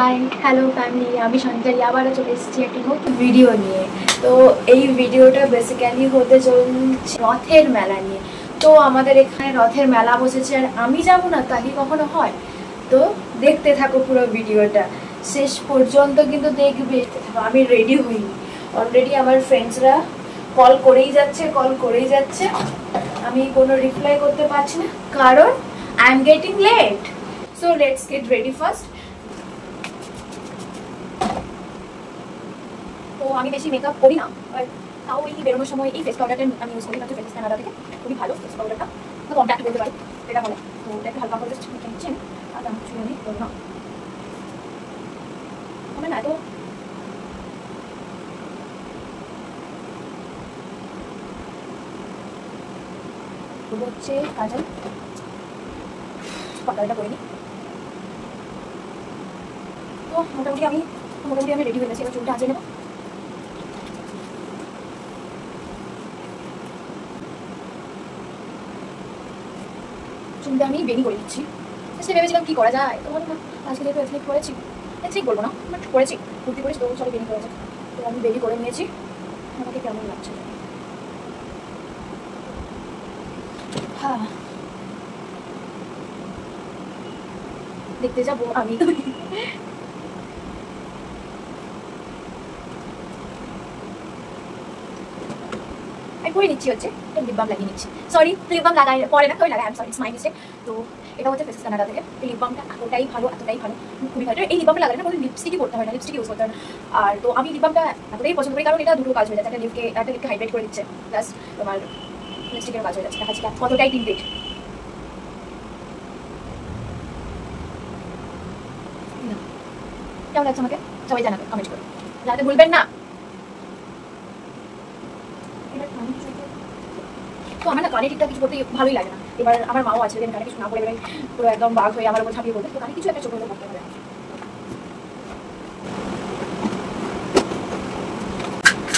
Hi hello family, আমি সঞ্চারী আবারও চলে এসেছি একটি নতুন ভিডিও নিয়ে। তো এই ভিডিওটা বেসিক্যালি হতে চলছে রথের মেলা নিয়ে। তো আমাদের এখানে রথের মেলা বসেছে, আর আমি যাব না তা কি কখনো হয়? তো দেখতে থাকো পুরো ভিডিওটা শেষ পর্যন্ত, কিন্তু দেখবে। আমি রেডি হইনি, অলরেডি আমার ফ্রেন্ডসরা কল করেই যাচ্ছে, আমি কোনো রিপ্লাই করতে পারছি না কারণ I am getting late. So let's get ready first. তো আমি বেশি মেকআপ করি না, তাও এই বেরোনোর সময় এই ফেস পাউডারটা আমি ইউজ করি, ফেস কানাডা থেকে খুবই ভালো ফেস পাউডারটা, তো কন্ট্যাক্ট করতে পারি এটা বলে। তো এটা একটু হালকা করে জাস্ট নিচ্ছি আমি, আর আমি ছুঁয়ে নিই করবো না হবে না। তো হচ্ছে কাজল পাউডারটা করে নিই। তো মোটামুটি আমি রেডি হয়ে গেছি, এবার চুলটা আঁচড়ে নেবো। চুলটা আমি বেনি করে দিচ্ছি। সে ভেবেছিলাম কী করা যায়, তো বললাম আজকে যেহেতু এথনিক করেছি, এথনিক বলবো না, বাট করেছি, কুর্তি করেছি, তো সবাই বেনি করেছে। তো আমি বেনি করে নিয়েছি। আমাকে কেমন লাগছে? হ্যাঁ, দেখতে যাবো আমি। করে নিচ্ছি, হচ্ছে লিপ বাম লাগিয়ে নিচ্ছি। সরি, লিপ বাম লাগাই পরে না, তো লাগাই, সরি, ইটস মাই মিস্টেক। তো এটা হচ্ছে ফেস কানাডা থেকে। এই লিপ বামটা এতটাই ভালো, খুবই ভালো। এই লিপ বামটা লাগালে না কোনো লিপস্টিকই করতে হয় না, লিপস্টিক ইউজ করতে হয় না। আর তো আমি লিপ বামটা এতটাই পছন্দ করি কারণ এটা দুটো কাজ হয়ে যাচ্ছে, একটা লিপকে হাইড্রেট করে দিচ্ছে, প্লাস তোমার লিপস্টিকের কাজ হয়ে যাচ্ছে। দেখাচ্ছি কতটাই টিন্টেড। কেমন লাগছে আমাকে সবাই জানাবে, কমেন্ট করে জানাতে ভুলবেন না। তো আমার না কানে ঠিকঠাক কিছু করতে ভালোই লাগে না। এবার আমার মাও আছে, আমি কানে কিছু না বলে বেরোই, পুরো একদম বাঘ হয়ে আমার উপর ঝাঁপিয়ে বলতে, তো কানে কিছু একটা চোখ করতে হবে।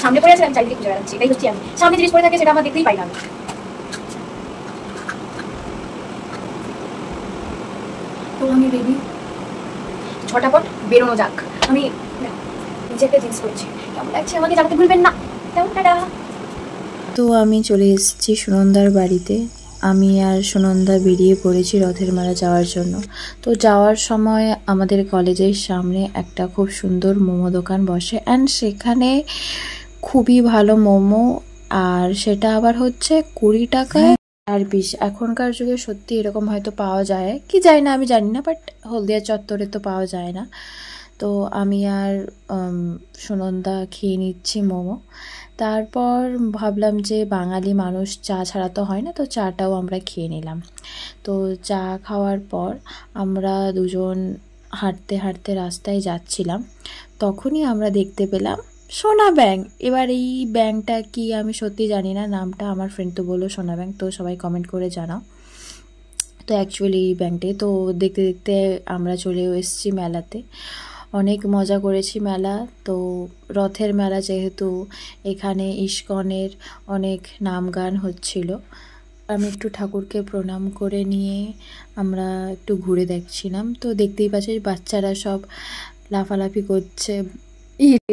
সামনে পড়ে আছে, আমি চারিদিকে খুঁজে বেড়াচ্ছি, এটাই হচ্ছে আমি। সামনে জিনিস পড়ে থাকে সেটা আমার দেখতেই পাই না। তো আমি রেডি, ঝটাপট বেরোনো যাক। আমি নিচে একটা জিনিস করছি, কেমন লাগছে আমাকে জানাতে ভুলবেন না। কেমন টাটা। তো আমি চলে এসেছি সুনন্দার বাড়িতে। আমি আর সুনন্দা বেরিয়ে পড়েছি রথের মেলা যাওয়ার জন্য। তো যাওয়ার সময় আমাদের কলেজের সামনে একটা খুব সুন্দর মোমো দোকান বসে, অ্যান্ড সেখানে খুবই ভালো মোমো, আর সেটা আবার হচ্ছে 20 টাকায় 4 পিস। এখনকার যুগে সত্যি এরকম হয়তো পাওয়া যায় কি যায় না, আমি জানি না, বাট হলদিয়া চত্বরে তো পাওয়া যায় না। তো আমি আর সুনন্দা খেয়ে নিচ্ছি মোমো। তারপর ভাবলাম যে বাঙালি মানুষ চা ছাড়া তো হয় না, তো চাটাও আমরা খেয়ে নিলাম। তো চা খাওয়ার পর আমরা দুজন হাঁটতে হাঁটতে রাস্তায় যাচ্ছিলাম, তখনই আমরা দেখতে পেলাম সোনা ব্যাংক। এবার এই ব্যাংকটা কি আমি সত্যি জানি না নামটা, আমার ফ্রেন্ড তো বললো সোনা ব্যাংক, তো সবাই কমেন্ট করে জানাও। তো অ্যাকচুয়ালি এই ব্যাংকটাই। তো দেখতে দেখতে আমরা চলেও এসেছি মেলাতে, অনেক মজা করেছি মেলা। তো রথের মেলা যেহেতু, এখানে ইস্কনের অনেক নাম গান হচ্ছিল। আমি একটু ঠাকুরকে প্রণাম করে নিয়ে আমরা একটু ঘুরে দেখছিলাম। তো দেখতেই পাচ্ছি বাচ্চারা সব লাফালাফি করছে,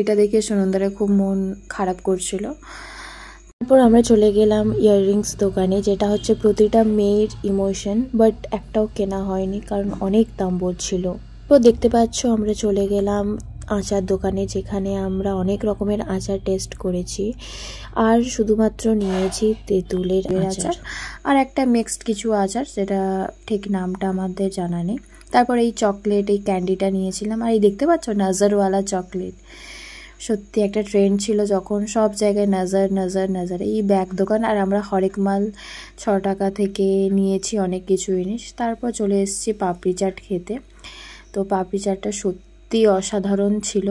এটা দেখে সুনন্দারা খুব মন খারাপ করছিল। তারপর আমরা চলে গেলাম ইয়াররিংস দোকানে, যেটা হচ্ছে প্রতিটা মেয়ের ইমোশন, বাট একটাও কেনা হয়নি কারণ অনেক দাম বলছিল। তো দেখতে পাচ্ছ আমরা চলে গেলাম আচার দোকানে, যেখানে আমরা অনেক রকমের আচার টেস্ট করেছি, আর শুধুমাত্র নিয়েছি তেঁতুলের আচার আর একটা মিক্সড কিছু আচার, যেটা ঠিক নামটা আমাদের জানা নেই। তারপর এই চকলেট, এই ক্যান্ডিটা নিয়েছিলাম। আর এই দেখতে পাচ্ছ নাজারওয়ালা চকলেট, সত্যি একটা ট্রেন্ড ছিল যখন, সব জায়গায় নাজার নাজার নাজার। এই ব্যাগ দোকান, আর আমরা হরেক মাল 6 টাকা থেকে নিয়েছি অনেক কিছু জিনিস। তারপর চলে এসেছি পাপড়ি চাট খেতে। তো পাপড়ি চাটটা সত্যি অসাধারণ ছিল,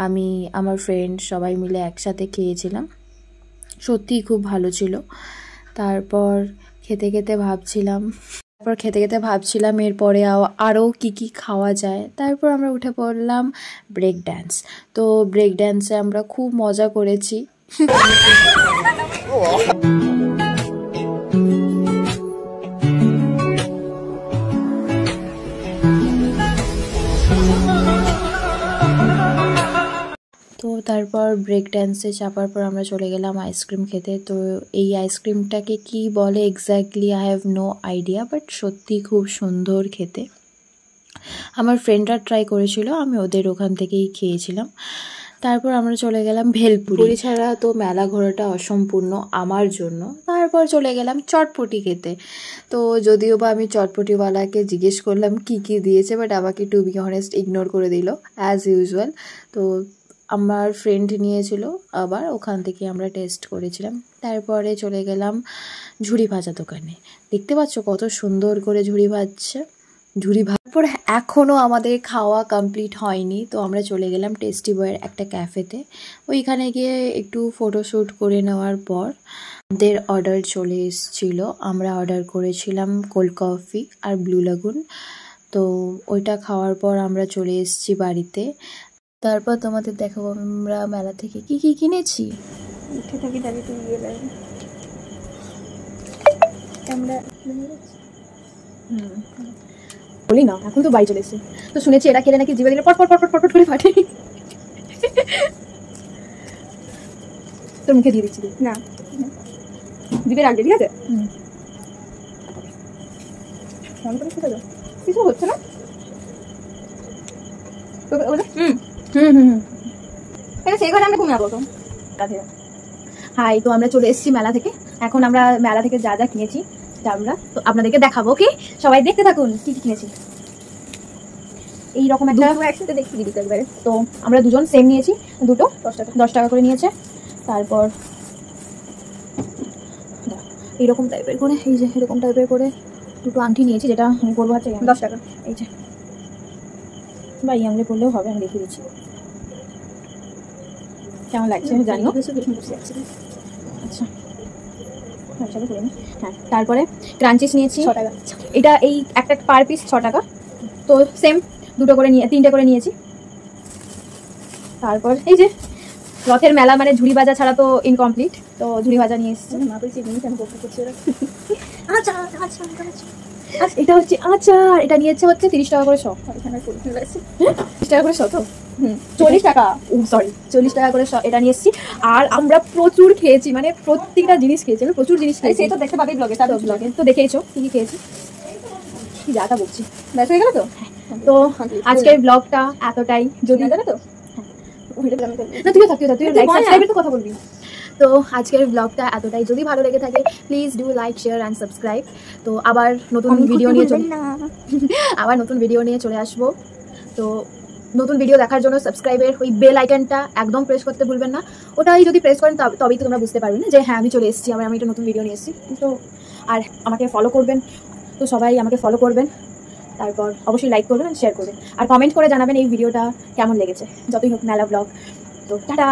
আমি আমার ফ্রেন্ড সবাই মিলে একসাথে খেয়েছিলাম, সত্যিই খুব ভালো ছিল। তারপর খেতে খেতে ভাবছিলাম এরপরে আরও কি খাওয়া যায়। তারপর আমরা উঠে পড়লাম ব্রেক ড্যান্স। তো ব্রেক ড্যান্সে আমরা খুব মজা করেছি। ডান্সে চাপার পর আমরা চলে গেলাম আইসক্রিম খেতে। তো এই আইসক্রিমটাকে কি বলে exactly I have no idea, but সত্যি খুব সুন্দর খেতে। আমার ফ্রেন্ডরা ট্রাই করেছিল, আমি ওদের ওখান থেকেই খেয়েছিলাম। তারপর আমরা চলে গেলাম ভেলপুরি ছাড়া তো মেলা ঘোরাটা অসম্পূর্ণ আমার জন্য। তারপর চলে গেলাম চটপটি খেতে। তো যদিও বা আমি চটপটিওয়ালাকে জিজ্ঞেস করলাম কি কি দিয়েছে, বাট আমাকে টু বি অনেস্ট ইগনোর করে দিল অ্যাজ ইউজুয়াল। তো আমার ফ্রেন্ড নিয়েছিল, আবার ওখান থেকে আমরা টেস্ট করেছিলাম। তারপরে চলে গেলাম ঝুড়ি ভাজা দোকানে। দেখতে পাচ্ছ কত সুন্দর করে ঝুড়ি ভাজছে। তারপর এখনও আমাদের খাওয়া কমপ্লিট হয়নি, তো আমরা চলে গেলাম টেস্টি বয়ের একটা ক্যাফেতে। ওইখানে গিয়ে একটু ফটোশ্যুট করে নেওয়ার পর আমাদের অর্ডার চলে এসেছিল। আমরা অর্ডার করেছিলাম কোল্ড কফি আর ব্লু লাগুন। তো ওইটা খাওয়ার পর আমরা চলে এসেছি বাড়িতে। তারপর তোমাদের দেখাবো আমরা মেলা থেকে কি কি কিনেছি। বলি না, এখন তো বাড়ি চলে এসেছি, তো শুনেছি এটা খেলে নাকি জিভে দিলে পট পট পট পট পট করে ফাটে। তোর মুখে দিয়ে দিচ্ছি না, জিভে রাখবে, ঠিক আছে? কিছু হচ্ছে না। সেই ঘরে আমরা ঘুমিয়ে যাবো। হাই, তো আমরা চলে এসেছি মেলা থেকে। এখন আমরা মেলা থেকে যা যা কিনেছি আমরা তো আপনাদেরকে দেখাবো। ওকে, সবাই দেখতে থাকুন কি কি কিনেছি। এইরকম একটা একসাথে দেখতে দিবি একবারে। তো আমরা দুজন সেম নিয়েছি, দুটো 10 টাকা করে নিয়েছে। তারপর এইরকম টাইপের করে, এই যে এরকম টাইপের করে দুটো আংটি নিয়েছি, যেটা আমি পরবো হচ্ছে 10 টাকা। এই যে বা আমরা পরলেও হবে, আমি দেখিয়ে দিচ্ছি কেমন লাগছে জানি। আচ্ছা, হ্যাঁ। তারপরে ক্রাঞ্চিস নিয়েছি 6 টাকা। এটা এই একটা পার পিস 6 টাকা। তো সেম দুটো করে নিয়ে 3টে করে নিয়েছি। তারপর এই যে রথের মেলা মানে ঝুড়ি ভাজা ছাড়া তো ইনকমপ্লিট, তো ঝুড়ি ভাজা নিয়ে এসেছি। এটা হচ্ছে আচার, এটা নিয়েছে হচ্ছে 30 টাকা করে 100। 30 টাকা করে 100 তো 40 টাকা, ও সরি 40 টাকা করে এটা নিয়ে এসেছি। আর আমরা প্রচুর খেয়েছি, মানে প্রত্যেকটা জিনিস খেয়েছি, আমি প্রচুর জিনিস খেয়েছি। তো দেখতে পাবে ব্লগে, তার ব্লগে তো দেখেইছো কি কি খেয়েছি। কি যাটা বলছি, ব্যাস হয়ে গেল তো। তো আজকের ব্লগটা এতটাই। যদি জানো তো না, তুইও থাকতে তুই লাইক সাবস্ক্রাইবের তো কথা বলবি। তো আজকের ব্লগটা এতটাই। যদি ভালো লেগে থাকে please do like, share and subscribe. তো আবার নতুন ভিডিও নিয়ে চলে আসবো। তো নতুন ভিডিও দেখার জন্য সাবস্ক্রাইবের ওই বেল আইকনটা একদম প্রেস করতে ভুলবেন না। ওটাই যদি প্রেস করেন তবেই তো তোমরা বুঝতে পারবে না যে হ্যাঁ আমি চলে এসেছি, আমি একটা নতুন ভিডিও নিয়ে এসেছি। তো আর আমাকে ফলো করবেন, তো সবাই আমাকে ফলো করবেন। তারপর অবশ্যই লাইক করবেন, শেয়ার করবেন, আর কমেন্ট করে জানাবেন এই ভিডিওটা কেমন লেগেছে, যতই হোক মেলা ব্লগ। তো টাটা।